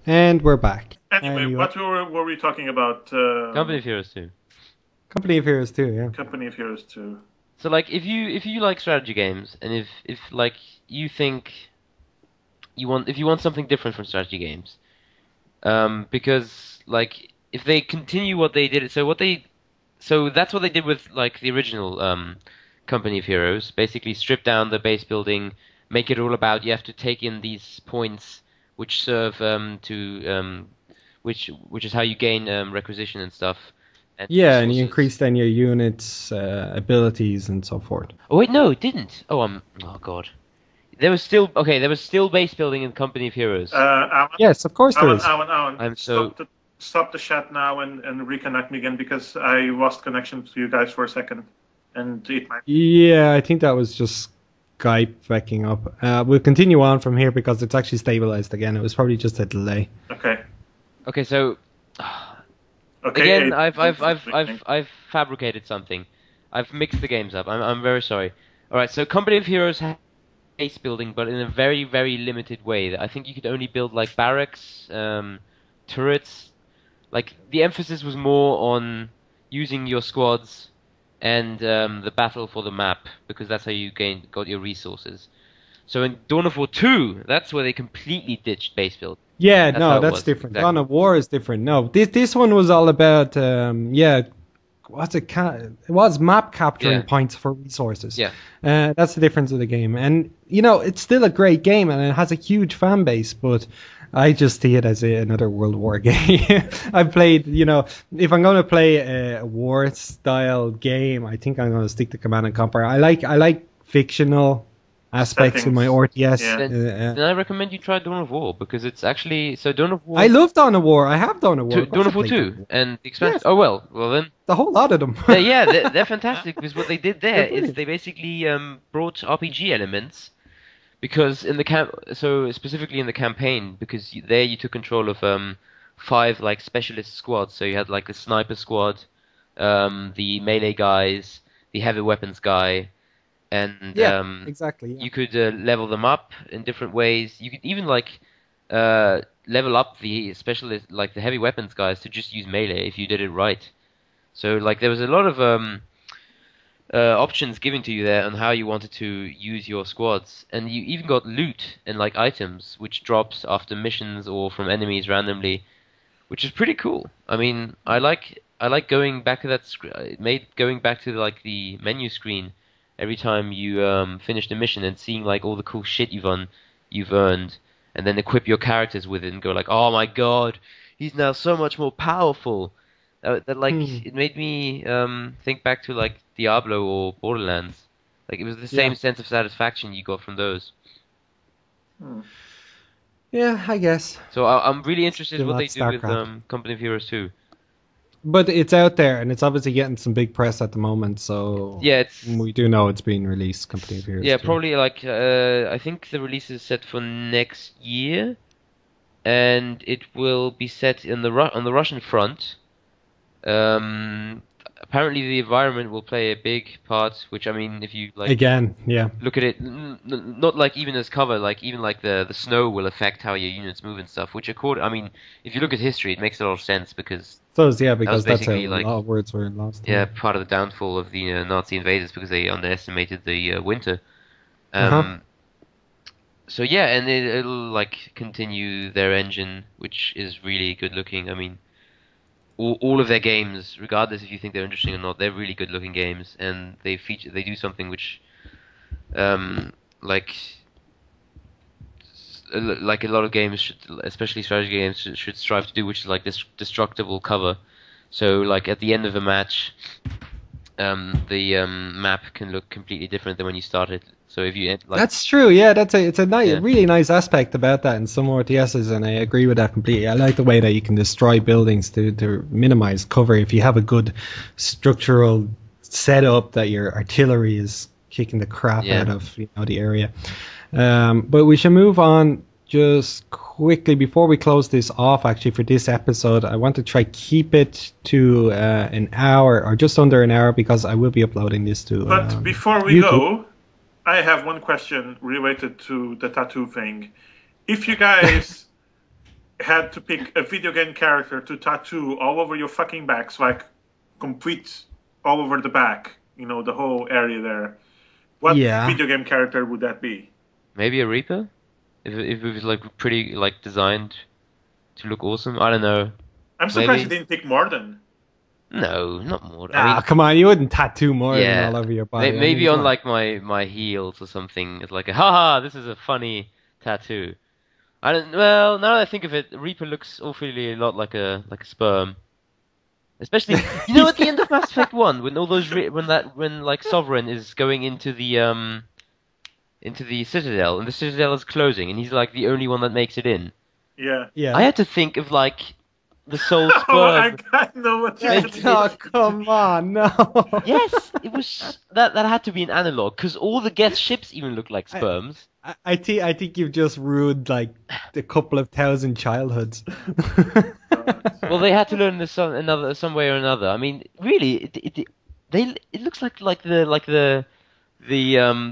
And we're back. Anyway, what were we talking about? Company of Heroes 2. Company of Heroes 2, yeah. Company of Heroes 2. So like if you like strategy games and if like you think if you want something different from strategy games, because like if they continue what they did, so that's what they did with like the original Company of Heroes. Basically, strip down the base building, make it all about you have to take in these points which serve which is how you gain requisition and stuff. And Yeah, and you resources. increase then your units' abilities and so forth. Oh wait, no, it didn't. Oh god. There was still base building in Company of Heroes. Alan, Yes, of course there is. Alan, I'm so stop the chat now and reconnect me again because I lost connection to you guys for a second, and it might. Yeah, I think that was just Skype backing up. We'll continue on from here because it's actually stabilized again. It was probably just a delay. Okay. So Okay. again, I've fabricated something. I've mixed the games up. I'm very sorry. All right, so Company of Heroes has base building, but in a very very limited way. I think you could only build like barracks, turrets. Like the emphasis was more on using your squads and the battle for the map because that's how you got your resources. So in Dawn of War 2, that's where they completely ditched base build. Yeah, That's how no, it that's was, different. exactly. Dawn of War is different. No, this one was all about what's it? It was map capturing points for resources. Yeah. That's the difference of the game, and it's still a great game, and it has a huge fan base. But I just see it as another World War game. I've played, if I'm going to play a war style game, I think I'm going to stick to Command and Conquer. I like fictional aspects in my RTS. Yeah. Then I recommend you try Dawn of War because it's actually Dawn of War. I love Dawn of War. I have Dawn of War. Dawn of War 2 and the expansion. Yes. Oh well then. The whole lot of them. They're fantastic because what they did there is brilliant. they basically brought RPG elements because in the so specifically in the campaign because there you took control of 5 like specialist squads. So you had like the sniper squad, the melee guys, the heavy weapons guy. And exactly. Yeah. you could level them up in different ways. You could even like level up the specialist, like the heavy weapons guys, to just use melee if you did it right. So like there was a lot of options given to you there on how you wanted to use your squads, and you even got loot and like items which drops after missions or from enemies randomly, which is pretty cool. I mean, I like going back to going back to like the menu screen every time you finish the mission and seeing like all the cool shit you've earned, and then equip your characters with it and go like, oh my god, he's now so much more powerful. It made me think back to like Diablo or Borderlands. Like it was the same sense of satisfaction you got from those. Yeah, I guess. So I'm really interested in Still what they not do with StarCraft. Company of Heroes 2. But it's out there, and it's obviously getting some big press at the moment. So Yeah, we do know it's being released. Company of Heroes. Yeah, 2. probably like I think the release is set for next year, and it will be set in on the Russian front. Apparently, the environment will play a big part. Which I mean, if you like look at it, not like even as cover, like even like the snow will affect how your units move and stuff. Which I mean, if you look at history, it makes a lot of sense because because that's how basically, a lot of words were lost. yeah, part of the downfall of the Nazi invaders because they underestimated the winter. So yeah, and it'll like continue their engine, which is really good looking. I mean, all of their games, regardless if you think they're interesting or not, they're really good looking games, and they do something which, like a lot of games should, especially strategy games, should strive to do, which is like this destructible cover. So like at the end of a match, the map can look completely different than when you started. So if you that's true. Yeah, it's a really nice aspect about that in some RTSs, and I agree with that completely. I like the way that you can destroy buildings to minimize cover if you have a good structural setup that your artillery is kicking the crap out of the area. But we should move on just quickly before we close this off. Actually, for this episode, I want to try keep it to an hour or just under an hour because I will be uploading this to. But before we YouTube. go, I have one question related to the tattoo thing. If you guys had to pick a video game character to tattoo all over your fucking back, so like complete all over the back, the whole area there, what video game character would that be? Maybe a Reaper? If it was like pretty like designed to look awesome. I don't know. I'm surprised you didn't pick Morden. No, not Morden. I mean, come on, you wouldn't tattoo Morden all over your body. Maybe on like my heels or something. It's like haha, this is a funny tattoo. Well, now that I think of it, Reaper looks awfully a lot like a sperm. Especially, at the end of Mass Effect 1, when all those when like Sovereign is going into the Citadel, and the Citadel is closing, and he's like the only one that makes it in. Yeah. I had to think of like the soul sperm. I know what you're saying. Oh, come on, no. Yes, it was that had to be an analog, because all the guest ships even look like sperms. I think you've just ruined like a couple of thousand childhoods. Well, they had to learn this some way or another. I mean, really, it looks like the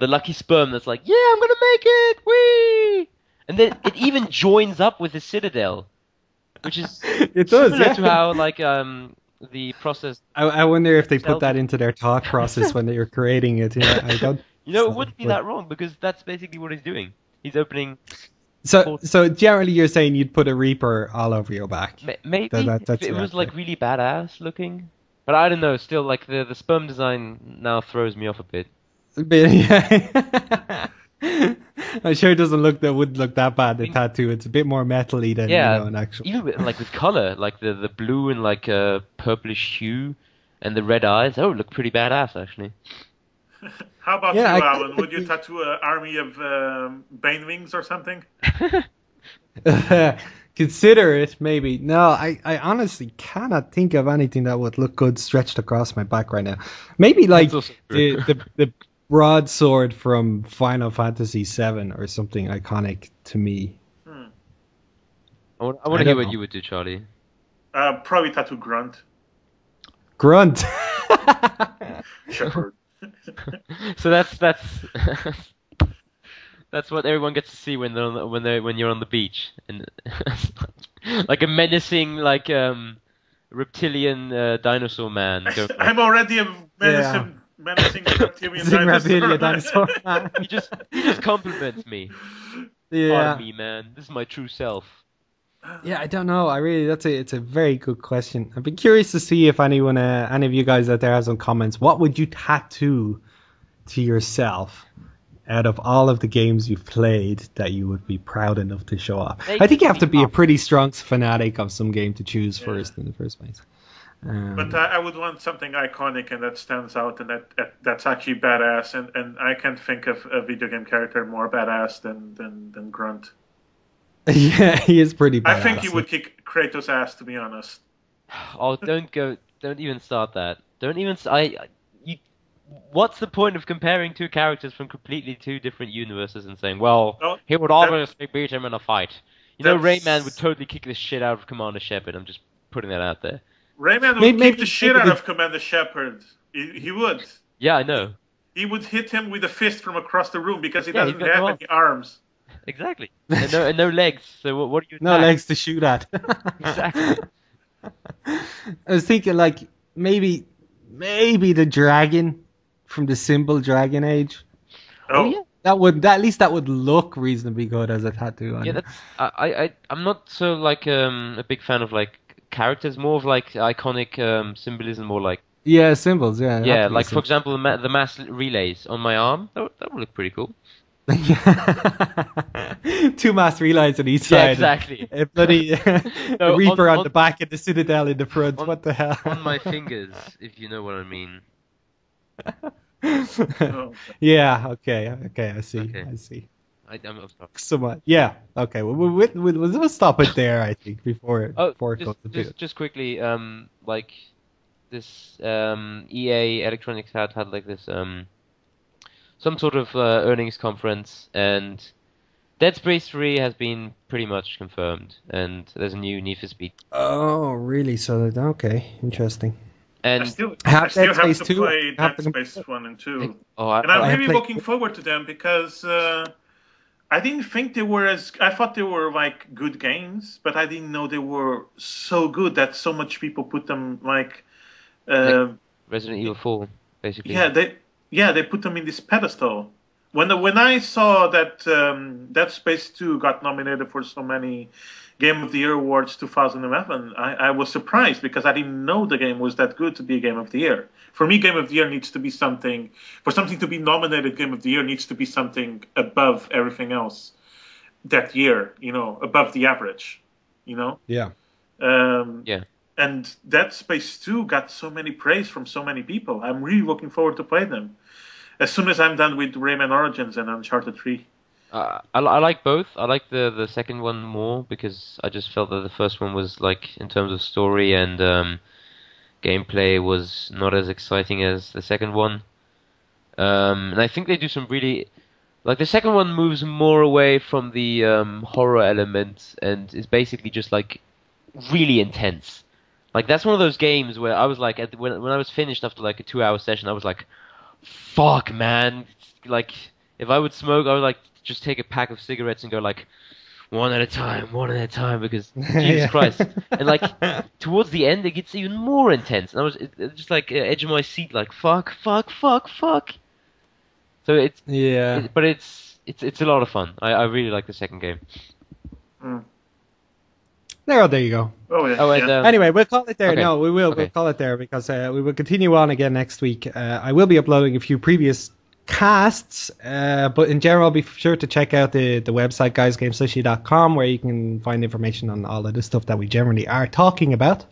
lucky sperm that's like, yeah, I'm gonna make it, whee! And then it even joins up with the Citadel, which is similar to how like the process. I wonder if they put that into their thought process when they were creating it. I don't. It wouldn't be that wrong, because that's basically what he's doing. He's opening. So generally, you're saying you'd put a Reaper all over your back. Maybe that's if it was like really badass looking, but I don't know. Still, like the sperm design now throws me off a bit. Yeah. I'm sure it wouldn't look that bad. The tattoo, it's a bit more metally than an actual. Even with color, like the blue and like a purplish hue, and the red eyes. Oh, look pretty badass actually. How about you, Allan? Would you tattoo an army of Bane wings or something? Consider it, maybe. No, I honestly cannot think of anything that would look good stretched across my back right now. Maybe like the broadsword from Final Fantasy VII or something iconic to me. I want to hear what you would do, Charlie. Probably tattoo Grunt. Grunt. Shepherd. So that's what everyone gets to see when you're on the beach, and like a menacing reptilian dinosaur man. I'm already a menacing reptilian dinosaur man. He just compliments me. Yeah. Part of me, man. This is my true self. Yeah, I don't know. It's a very good question. I'd be curious to see if any of you guys out there has some comments. What would you tattoo to yourself out of all of the games you've played that you would be proud enough to show off? I think you have to be a pretty strong fanatic of some game to choose first in the first place. But I would want something iconic and that stands out and that's actually badass. And I can't think of a video game character more badass than Grunt. Yeah, he is pretty badass. I think he would kick Kratos' ass, to be honest. Oh, don't even start that. What's the point of comparing two characters from completely two different universes and saying, well, he would obviously beat him in a fight? Rayman would totally kick the shit out of Commander Shepard. I'm just putting that out there. Rayman would kick the shit out of Commander Shepard. He would. Yeah, I know. He would hit him with a fist from across the room because he doesn't have any arms. Exactly. And no legs. So what do you attack? No legs to shoot at. Exactly. I was thinking like maybe the dragon from the Symbol Dragon Age. Oh yeah. At least that would look reasonably good as a tattoo on it. I'm not so like a big fan of like characters, more of like iconic symbolism, more like symbols. Yeah, like for example the mass relays on my arm. That would look pretty cool. 2 mass relays on each side. Yeah, exactly. A bloody Reaper on the back and the Citadel in the front. What the hell? On my fingers, if you know what I mean. Yeah. Okay. I see. I'm sorry. Somewhat. Yeah. Okay. We'll stop it there. I think before it goes to bit. Just quickly, like this EA Electronics had like this some sort of earnings conference, and Dead Space 3 has been pretty much confirmed, and there's a new Need for Speed. Oh, really? So okay, interesting. And I still have to play Dead Space 1 and 2. And I'm really looking forward to them because I didn't think they were as. I thought they were like good games, but I didn't know they were so good that so much people put them like. Resident Evil 4, basically. Yeah, they put them in this pedestal. When I saw that Dead Space 2 got nominated for so many Game of the Year awards 2011, I was surprised because I didn't know the game was that good to be a Game of the Year. For me, Game of the Year needs to be something. For something to be nominated Game of the Year needs to be something above everything else that year. Above the average. Yeah. Yeah. And Dead Space 2 got so many praise from so many people. I'm really looking forward to play them. As soon as I'm done with Rayman Origins and Uncharted 3. I like both. I like the second one more because I just felt that the first one was, like, in terms of story and gameplay, was not as exciting as the second one. And I think they do some really... Like, the second one moves more away from the horror element and is basically just, like, really intense. Like, that's one of those games where I was like, when I was finished after like a 2-hour session, I was like, fuck, man. Like, if I would smoke, I would like just take a pack of cigarettes and go like, one at a time, because Jesus Christ. And like, towards the end, it gets even more intense. And I was just like, edge of my seat, like, fuck. So it's, but it's a lot of fun. I really like the second game. Mm. There you go. Oh, yeah. Anyway, we'll call it there. Okay. No, we will. Okay. We'll call it there because we will continue on again next week. I will be uploading a few previous casts, but in general, be sure to check out the website, guys, GameSlushy.com, where you can find information on all of the stuff that we generally are talking about.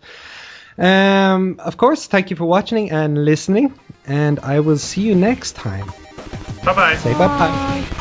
Of course, thank you for watching and listening, and I will see you next time. Bye-bye. Say bye-bye.